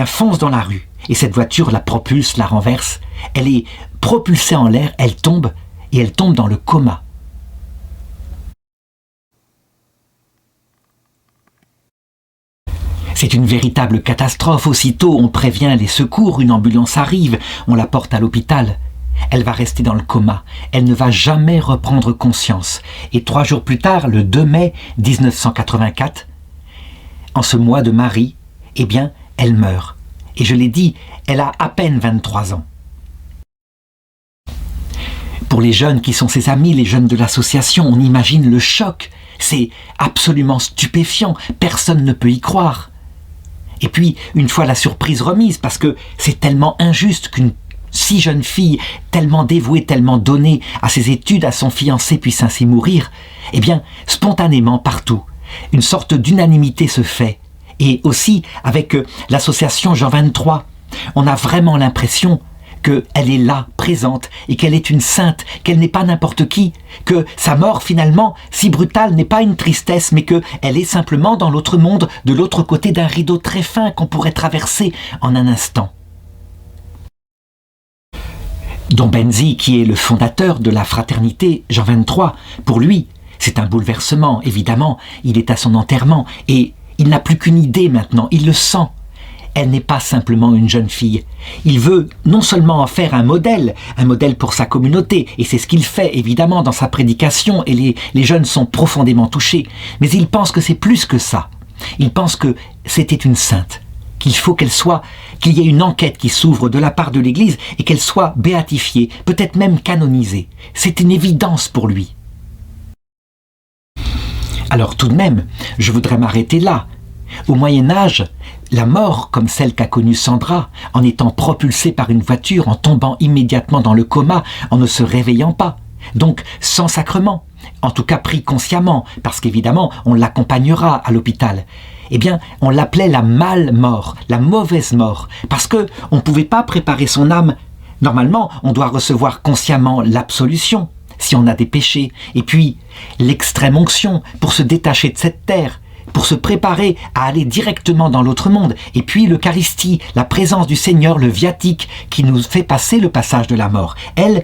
fonce dans la rue. Et cette voiture la propulse, la renverse. Elle est propulsée en l'air, elle tombe, et elle tombe dans le coma. C'est une véritable catastrophe. Aussitôt, on prévient les secours, une ambulance arrive, on la porte à l'hôpital. Elle va rester dans le coma. Elle ne va jamais reprendre conscience. Et 3 jours plus tard, le 2 mai 1984, en ce mois de Marie, elle meurt. Et je l'ai dit, elle a à peine 23 ans. Pour les jeunes qui sont ses amis, les jeunes de l'association, on imagine le choc. C'est absolument stupéfiant. Personne ne peut y croire. Et puis, une fois la surprise remise, parce que c'est tellement injuste qu'une si jeune fille, tellement dévouée, tellement donnée à ses études, à son fiancé, puisse ainsi mourir, spontanément, partout, une sorte d'unanimité se fait. Et aussi, avec l'association Jean 23, on a vraiment l'impression qu'elle est là, présente, et qu'elle est une sainte, qu'elle n'est pas n'importe qui, que sa mort, finalement, si brutale, n'est pas une tristesse, mais qu'elle est simplement dans l'autre monde, de l'autre côté d'un rideau très fin qu'on pourrait traverser en un instant. Don Benzi, qui est le fondateur de la fraternité Jean 23, pour lui, c'est un bouleversement, évidemment, il est à son enterrement, et il n'a plus qu'une idée maintenant, il le sent. Elle n'est pas simplement une jeune fille. Il veut non seulement en faire un modèle pour sa communauté, et c'est ce qu'il fait évidemment dans sa prédication, et les jeunes sont profondément touchés, mais il pense que c'est plus que ça. Il pense que c'était une sainte, qu'il faut qu'il y ait une enquête qui s'ouvre de la part de l'Église et qu'elle soit béatifiée, peut-être même canonisée. C'est une évidence pour lui. Alors tout de même, je voudrais m'arrêter là. Au Moyen-Âge, la mort, comme celle qu'a connue Sandra, en étant propulsée par une voiture, en tombant immédiatement dans le coma, en ne se réveillant pas, donc sans sacrement, en tout cas pris consciemment, parce qu'évidemment, on l'accompagnera à l'hôpital, on l'appelait la mal-mort, la mauvaise mort, parce qu'on ne pouvait pas préparer son âme. Normalement, on doit recevoir consciemment l'absolution, si on a des péchés, et puis l'extrême onction pour se détacher de cette terre, pour se préparer à aller directement dans l'autre monde, et puis l'Eucharistie, la présence du Seigneur, le viatique, qui nous fait passer le passage de la mort. Elle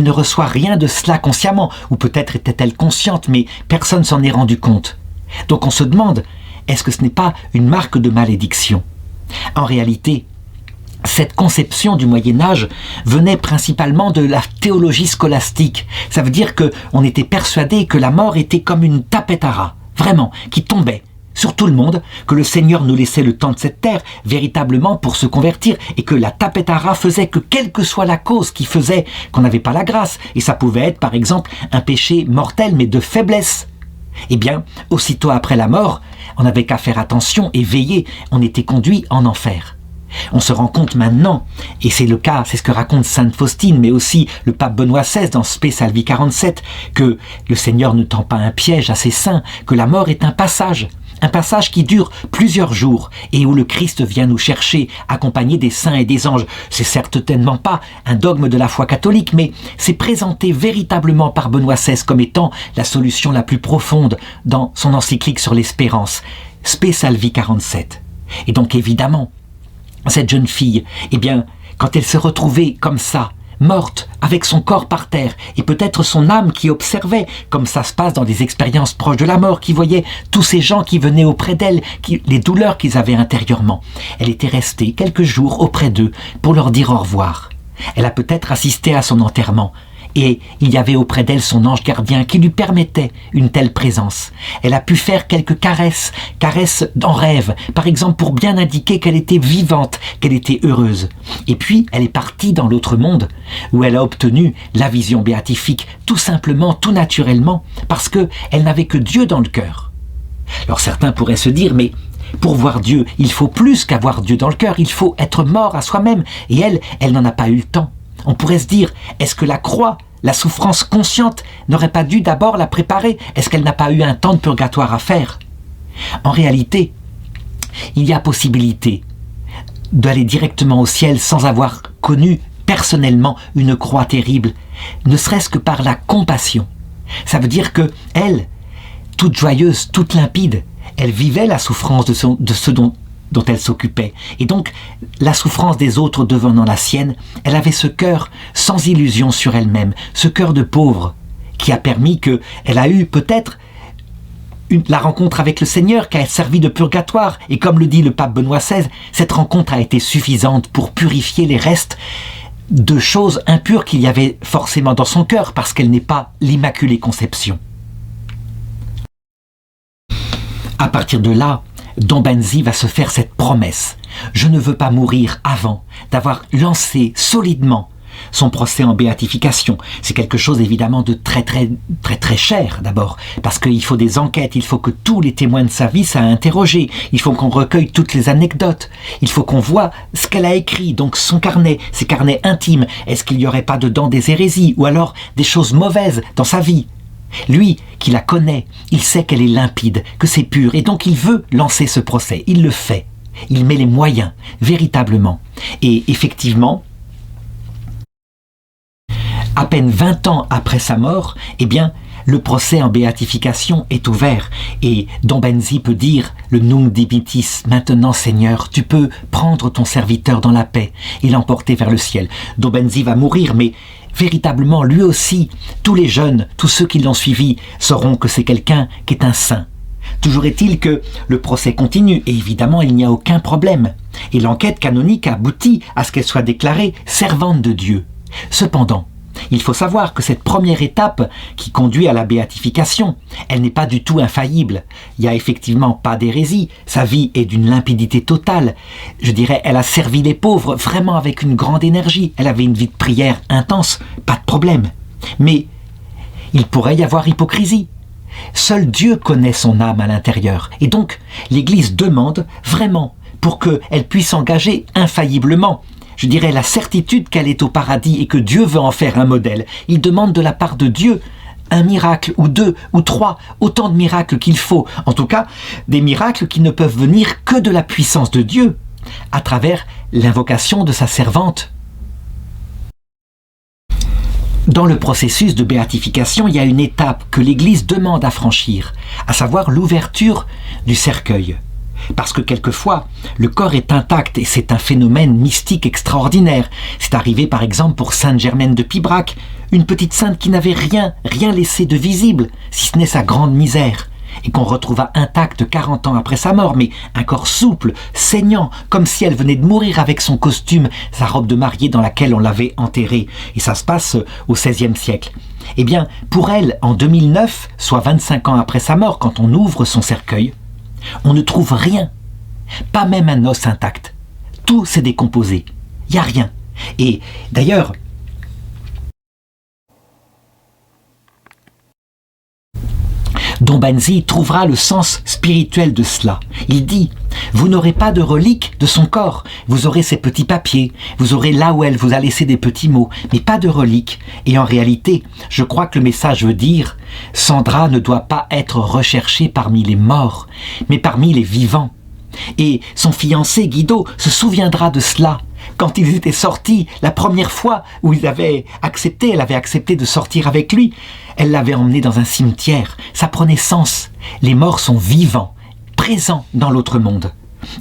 ne reçoit rien de cela consciemment, ou peut-être était-elle consciente, mais personne s'en est rendu compte. Donc on se demande, est-ce que ce n'est pas une marque de malédiction ? En réalité, cette conception du Moyen-Âge venait principalement de la théologie scolastique. Ça veut dire qu'on était persuadé que la mort était comme une tapette à rats, vraiment, qui tombait sur tout le monde, que le Seigneur nous laissait le temps de cette terre véritablement pour se convertir, et que la tapette à rats faisait que quelle que soit la cause qui faisait qu'on n'avait pas la grâce, et ça pouvait être par exemple un péché mortel mais de faiblesse, aussitôt après la mort, on n'avait qu'à faire attention et veiller, on était conduit en enfer. On se rend compte maintenant, et c'est le cas, c'est ce que raconte Sainte Faustine, mais aussi le pape Benoît XVI dans Spe Salvi 47, que le Seigneur ne tend pas un piège à ses saints, que la mort est un passage qui dure plusieurs jours, et où le Christ vient nous chercher, accompagné des saints et des anges. C'est certainement pas un dogme de la foi catholique, mais c'est présenté véritablement par Benoît XVI comme étant la solution la plus profonde dans son encyclique sur l'espérance, Spe Salvi 47. Et donc évidemment, cette jeune fille, quand elle se retrouvait comme ça, morte, avec son corps par terre, et peut-être son âme qui observait, comme ça se passe dans des expériences proches de la mort, qui voyait tous ces gens qui venaient auprès d'elle, les douleurs qu'ils avaient intérieurement. Elle était restée quelques jours auprès d'eux pour leur dire au revoir. Elle a peut-être assisté à son enterrement. Et il y avait auprès d'elle son ange gardien qui lui permettait une telle présence. Elle a pu faire quelques caresses en rêve, par exemple pour bien indiquer qu'elle était vivante, qu'elle était heureuse. Et puis, elle est partie dans l'autre monde, où elle a obtenu la vision béatifique, tout simplement, tout naturellement, parce qu'elle n'avait que Dieu dans le cœur. Alors certains pourraient se dire, mais pour voir Dieu, il faut plus qu'avoir Dieu dans le cœur, il faut être mort à soi-même. Et elle n'en a pas eu le temps. On pourrait se dire, est-ce que la croix, la souffrance consciente, n'aurait pas dû d'abord la préparer? Est-ce qu'elle n'a pas eu un temps de purgatoire à faire? En réalité, il y a possibilité d'aller directement au ciel sans avoir connu personnellement une croix terrible, ne serait-ce que par la compassion. Ça veut dire que elle, toute joyeuse, toute limpide, elle vivait la souffrance de ce dont elle s'occupait. Et donc, la souffrance des autres devenant la sienne, elle avait ce cœur sans illusion sur elle-même, ce cœur de pauvre, qui a permis qu'elle a eu peut-être la rencontre avec le Seigneur qui a servi de purgatoire. Et comme le dit le pape Benoît XVI, cette rencontre a été suffisante pour purifier les restes de choses impures qu'il y avait forcément dans son cœur, parce qu'elle n'est pas l'Immaculée Conception. À partir de là, Don Benzi va se faire cette promesse. Je ne veux pas mourir avant d'avoir lancé solidement son procès en béatification. C'est quelque chose évidemment de très cher d'abord, parce qu'il faut des enquêtes, il faut que tous les témoins de sa vie soient interrogés, il faut qu'on recueille toutes les anecdotes, il faut qu'on voit ce qu'elle a écrit, donc son carnet, ses carnets intimes. Est-ce qu'il n'y aurait pas dedans des hérésies ou alors des choses mauvaises dans sa vie? Lui, qui la connaît, il sait qu'elle est limpide, que c'est pur, et donc il veut lancer ce procès. Il le fait. Il met les moyens, véritablement. Et effectivement, à peine 20 ans après sa mort, eh bien, le procès en béatification est ouvert. Et Don Benzi peut dire le Nunc Dimittis, maintenant Seigneur, tu peux prendre ton serviteur dans la paix et l'emporter vers le ciel. Don Benzi va mourir, mais véritablement, lui aussi, tous les jeunes, tous ceux qui l'ont suivi, sauront que c'est quelqu'un qui est un saint. Toujours est-il que le procès continue, et évidemment, il n'y a aucun problème. Et l'enquête canonique aboutit à ce qu'elle soit déclarée servante de Dieu. Cependant, il faut savoir que cette première étape qui conduit à la béatification, elle n'est pas du tout infaillible. Il n'y a effectivement pas d'hérésie. Sa vie est d'une limpidité totale. Je dirais, elle a servi les pauvres vraiment avec une grande énergie. Elle avait une vie de prière intense, pas de problème. Mais il pourrait y avoir hypocrisie. Seul Dieu connaît son âme à l'intérieur. Et donc, l'Église demande vraiment pour qu'elle puisse s'engager infailliblement. Je dirais la certitude qu'elle est au paradis et que Dieu veut en faire un modèle. Il demande de la part de Dieu un miracle, ou 2, ou 3, autant de miracles qu'il faut. En tout cas, des miracles qui ne peuvent venir que de la puissance de Dieu, à travers l'invocation de sa servante. Dans le processus de béatification, il y a une étape que l'Église demande à franchir, à savoir l'ouverture du cercueil. Parce que quelquefois, le corps est intact et c'est un phénomène mystique extraordinaire. C'est arrivé par exemple pour Sainte Germaine de Pibrac, une petite sainte qui n'avait rien laissé de visible, si ce n'est sa grande misère, et qu'on retrouva intacte 40 ans après sa mort, mais un corps souple, saignant, comme si elle venait de mourir avec son costume, sa robe de mariée dans laquelle on l'avait enterrée. Et ça se passe au XVIe siècle. Eh bien, pour elle, en 2009, soit 25 ans après sa mort, quand on ouvre son cercueil, on ne trouve rien, pas même un os intact. Tout s'est décomposé, il n'y a rien. Et d'ailleurs, Don Benzi trouvera le sens spirituel de cela. Il dit, vous n'aurez pas de relique de son corps, vous aurez ses petits papiers, vous aurez là où elle vous a laissé des petits mots, mais pas de relique. Et en réalité, je crois que le message veut dire, Sandra ne doit pas être recherchée parmi les morts, mais parmi les vivants. Et son fiancé Guido se souviendra de cela. Quand ils étaient sortis, la première fois où elle avait accepté de sortir avec lui, elle l'avait emmené dans un cimetière. Ça prenait sens. Les morts sont vivants, présents dans l'autre monde.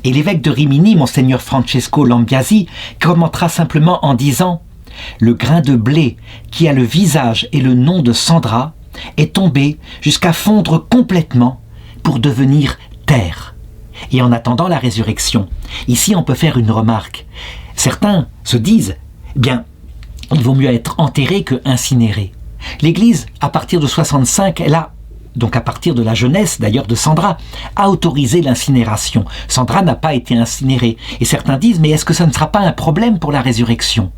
Et l'évêque de Rimini, Monseigneur Francesco Lambiasi, commentera simplement en disant « Le grain de blé qui a le visage et le nom de Sandra est tombé jusqu'à fondre complètement pour devenir terre. » Et en attendant la résurrection, ici on peut faire une remarque. Certains se disent, bien, il vaut mieux être enterré que incinéré. L'Église, à partir de 65, donc à partir de la jeunesse d'ailleurs de Sandra, a autorisé l'incinération. Sandra n'a pas été incinérée. Et certains disent, mais est-ce que ça ne sera pas un problème pour la résurrection?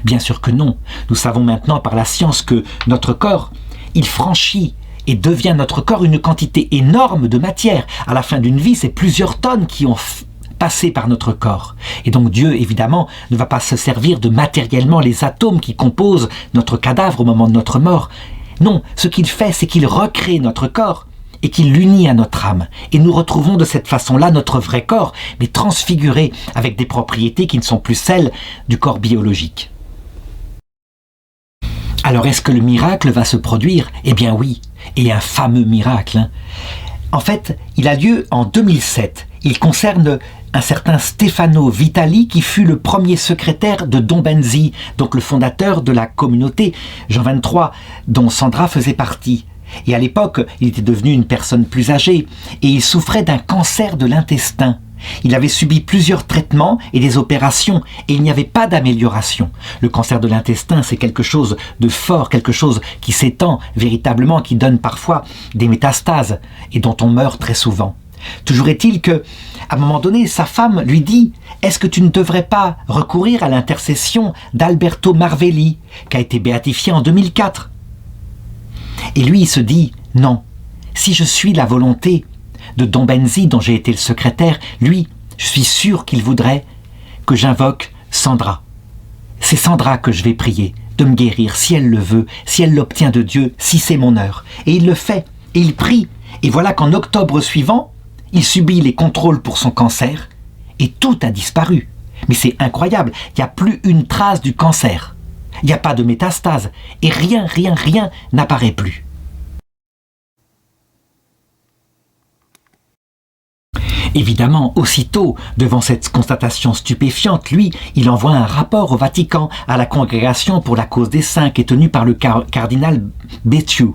Bien sûr que non. Nous savons maintenant par la science que notre corps, il franchit et devient notre corps une quantité énorme de matière. À la fin d'une vie, c'est plusieurs tonnes qui ont passé par notre corps. Et donc Dieu, évidemment, ne va pas se servir de matériellement les atomes qui composent notre cadavre au moment de notre mort. Non, ce qu'il fait, c'est qu'il recrée notre corps et qu'il l'unit à notre âme. Et nous retrouvons de cette façon-là notre vrai corps, mais transfiguré avec des propriétés qui ne sont plus celles du corps biologique. Alors est-ce que le miracle va se produire? Eh bien oui, et un fameux miracle. En fait, il a lieu en 2007. Il concerne un certain Stefano Vitali qui fut le premier secrétaire de Don Benzi, donc le fondateur de la communauté Jean 23 dont Sandra faisait partie. Et à l'époque, il était devenu une personne plus âgée et il souffrait d'un cancer de l'intestin. Il avait subi plusieurs traitements et des opérations et il n'y avait pas d'amélioration. Le cancer de l'intestin, c'est quelque chose de fort, quelque chose qui s'étend véritablement, qui donne parfois des métastases et dont on meurt très souvent. Toujours est-il que, à un moment donné, sa femme lui dit « Est-ce que tu ne devrais pas recourir à l'intercession d'Alberto Marvelli, qui a été béatifié en 2004 ?» Et lui, il se dit « Non, si je suis la volonté de Don Benzi, dont j'ai été le secrétaire, lui, je suis sûr qu'il voudrait que j'invoque Sandra. C'est Sandra que je vais prier de me guérir, si elle le veut, si elle l'obtient de Dieu, si c'est mon heure. » Et il le fait, et il prie. Et voilà qu'en octobre suivant, il subit les contrôles pour son cancer et tout a disparu. Mais c'est incroyable, il n'y a plus une trace du cancer. Il n'y a pas de métastase et rien n'apparaît plus. Évidemment, aussitôt, devant cette constatation stupéfiante, lui, il envoie un rapport au Vatican, à la Congrégation pour la cause des saints, qui est tenue par le cardinal Becciu.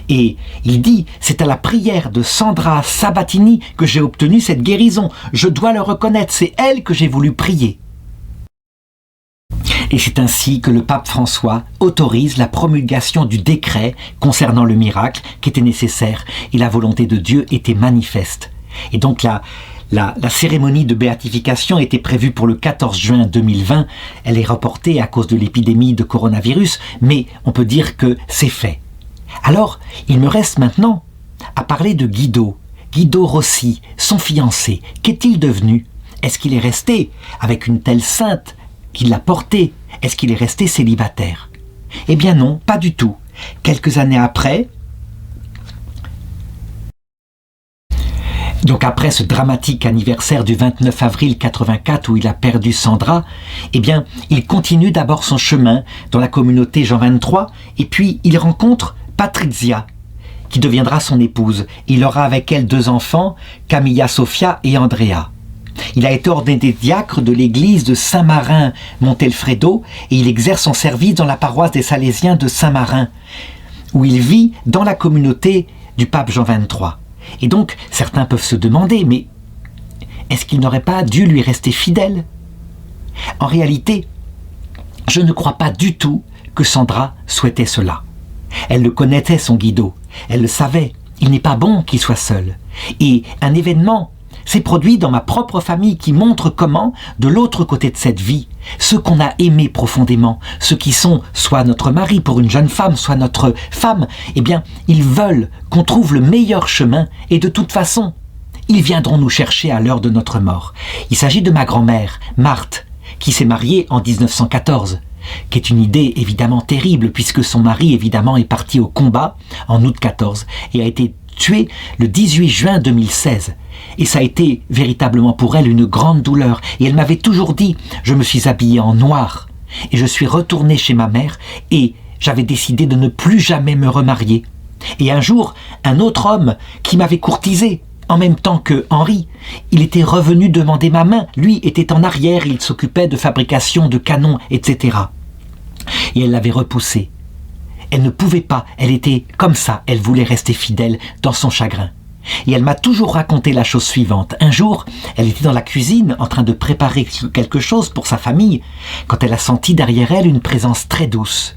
Et il dit, c'est à la prière de Sandra Sabatini que j'ai obtenu cette guérison. Je dois le reconnaître, c'est elle que j'ai voulu prier. Et c'est ainsi que le pape François autorise la promulgation du décret concernant le miracle qui était nécessaire et la volonté de Dieu était manifeste. Et donc la cérémonie de béatification était prévue pour le 14 juin 2020. Elle est reportée à cause de l'épidémie de coronavirus, mais on peut dire que c'est fait. Alors, il me reste maintenant à parler de Guido Rossi, son fiancé. Qu'est-il devenu? Est-ce qu'il est resté avec une telle sainte qui l'a porté? Est-ce qu'il est resté célibataire? Eh bien non, pas du tout. Quelques années après, donc après ce dramatique anniversaire du 29 avril 84 où il a perdu Sandra, eh bien, il continue d'abord son chemin dans la communauté Jean 23 et puis il rencontre Patrizia, qui deviendra son épouse. Il aura avec elle 2 enfants, Camilla Sofia et Andrea. Il a été ordonné diacre de l'église de Saint-Marin Montelfredo et il exerce son service dans la paroisse des Salésiens de Saint-Marin, où il vit dans la communauté du pape Jean 23. Et donc, certains peuvent se demander, mais est-ce qu'il n'aurait pas dû lui rester fidèle? En réalité, je ne crois pas du tout que Sandra souhaitait cela. Elle le connaissait, son Guido. Elle le savait. Il n'est pas bon qu'il soit seul. Et un événement s'est produit dans ma propre famille qui montre comment, de l'autre côté de cette vie, ceux qu'on a aimés profondément, ceux qui sont soit notre mari pour une jeune femme, soit notre femme, eh bien, ils veulent qu'on trouve le meilleur chemin et de toute façon, ils viendront nous chercher à l'heure de notre mort. Il s'agit de ma grand-mère, Marthe, qui s'est mariée en 1914. Qui est une idée évidemment terrible puisque son mari évidemment est parti au combat en août 14 et a été tué le 18 juin 2016. Et ça a été véritablement pour elle une grande douleur. Et elle m'avait toujours dit, je me suis habillée en noir et je suis retournée chez ma mère et j'avais décidé de ne plus jamais me remarier. Et un jour, un autre homme qui m'avait courtisée, en même temps que Henri, il était revenu demander ma main. Lui était en arrière, il s'occupait de fabrication de canons, etc. Et elle l'avait repoussé. Elle ne pouvait pas, elle était comme ça, elle voulait rester fidèle dans son chagrin. Et elle m'a toujours raconté la chose suivante. Un jour, elle était dans la cuisine en train de préparer quelque chose pour sa famille quand elle a senti derrière elle une présence très douce.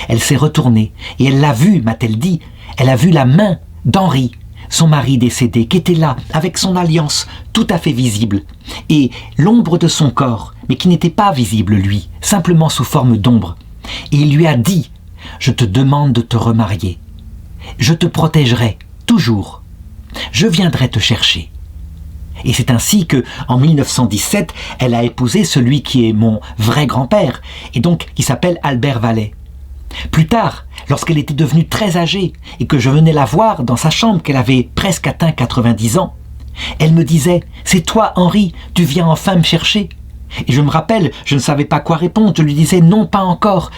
Elle s'est retournée et elle l'a vu, m'a-t-elle dit, elle a vu la main d'Henri, son mari décédé, qui était là avec son alliance tout à fait visible et l'ombre de son corps, mais qui n'était pas visible lui, simplement sous forme d'ombre. Et il lui a dit « Je te demande de te remarier. Je te protégerai toujours. Je viendrai te chercher. » Et c'est ainsi que, en 1917, elle a épousé celui qui est mon vrai grand-père, et donc qui s'appelle Albert Vallet. Plus tard, lorsqu'elle était devenue très âgée et que je venais la voir dans sa chambre, qu'elle avait presque atteint 90 ans, elle me disait « C'est toi, Henri, tu viens enfin me chercher ?» Et je me rappelle, je ne savais pas quoi répondre, je lui disais « Non, pas encore,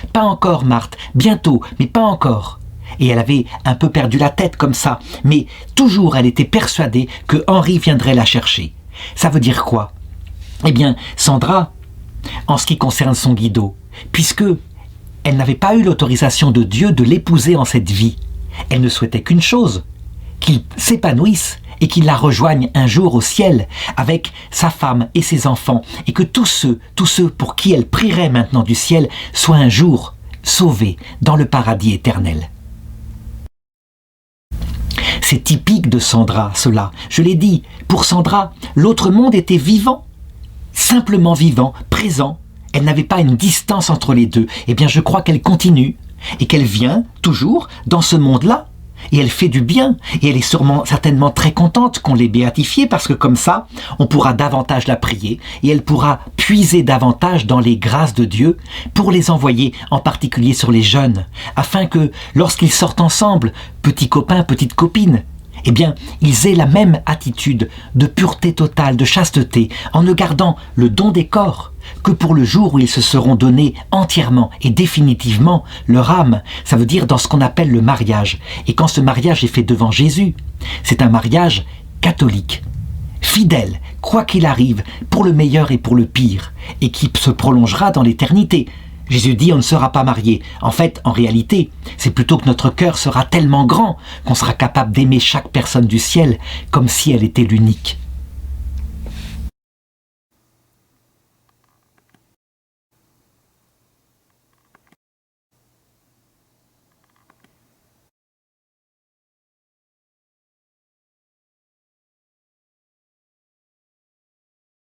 Marthe, bientôt, mais pas encore. » Et elle avait un peu perdu la tête comme ça, mais toujours elle était persuadée que Henri viendrait la chercher. Ça veut dire quoi? Eh bien, Sandra, en ce qui concerne son Guido, puisque elle n'avait pas eu l'autorisation de Dieu de l'épouser en cette vie, elle ne souhaitait qu'une chose, qu'il s'épanouisse et qu'il la rejoigne un jour au ciel avec sa femme et ses enfants, et que tous ceux pour qui elle prierait maintenant du ciel soient un jour sauvés dans le paradis éternel. C'est typique de Sandra, cela. Je l'ai dit, pour Sandra, l'autre monde était vivant, simplement vivant, présent. Elle n'avait pas une distance entre les deux. Eh bien, je crois qu'elle continue et qu'elle vient toujours dans ce monde-là. Et elle fait du bien. Et elle est certainement très contente qu'on l'ait béatifiée parce que comme ça, on pourra davantage la prier et elle pourra puiser davantage dans les grâces de Dieu pour les envoyer en particulier sur les jeunes, afin que lorsqu'ils sortent ensemble, petits copains, petites copines, eh bien, ils aient la même attitude de pureté totale, de chasteté, en ne gardant le don des corps que pour le jour où ils se seront donnés entièrement et définitivement leur âme. Ça veut dire dans ce qu'on appelle le mariage. Et quand ce mariage est fait devant Jésus, c'est un mariage catholique, fidèle, quoi qu'il arrive, pour le meilleur et pour le pire, et qui se prolongera dans l'éternité. Jésus dit on ne sera pas marié. En fait, en réalité, c'est plutôt que notre cœur sera tellement grand qu'on sera capable d'aimer chaque personne du ciel comme si elle était l'unique.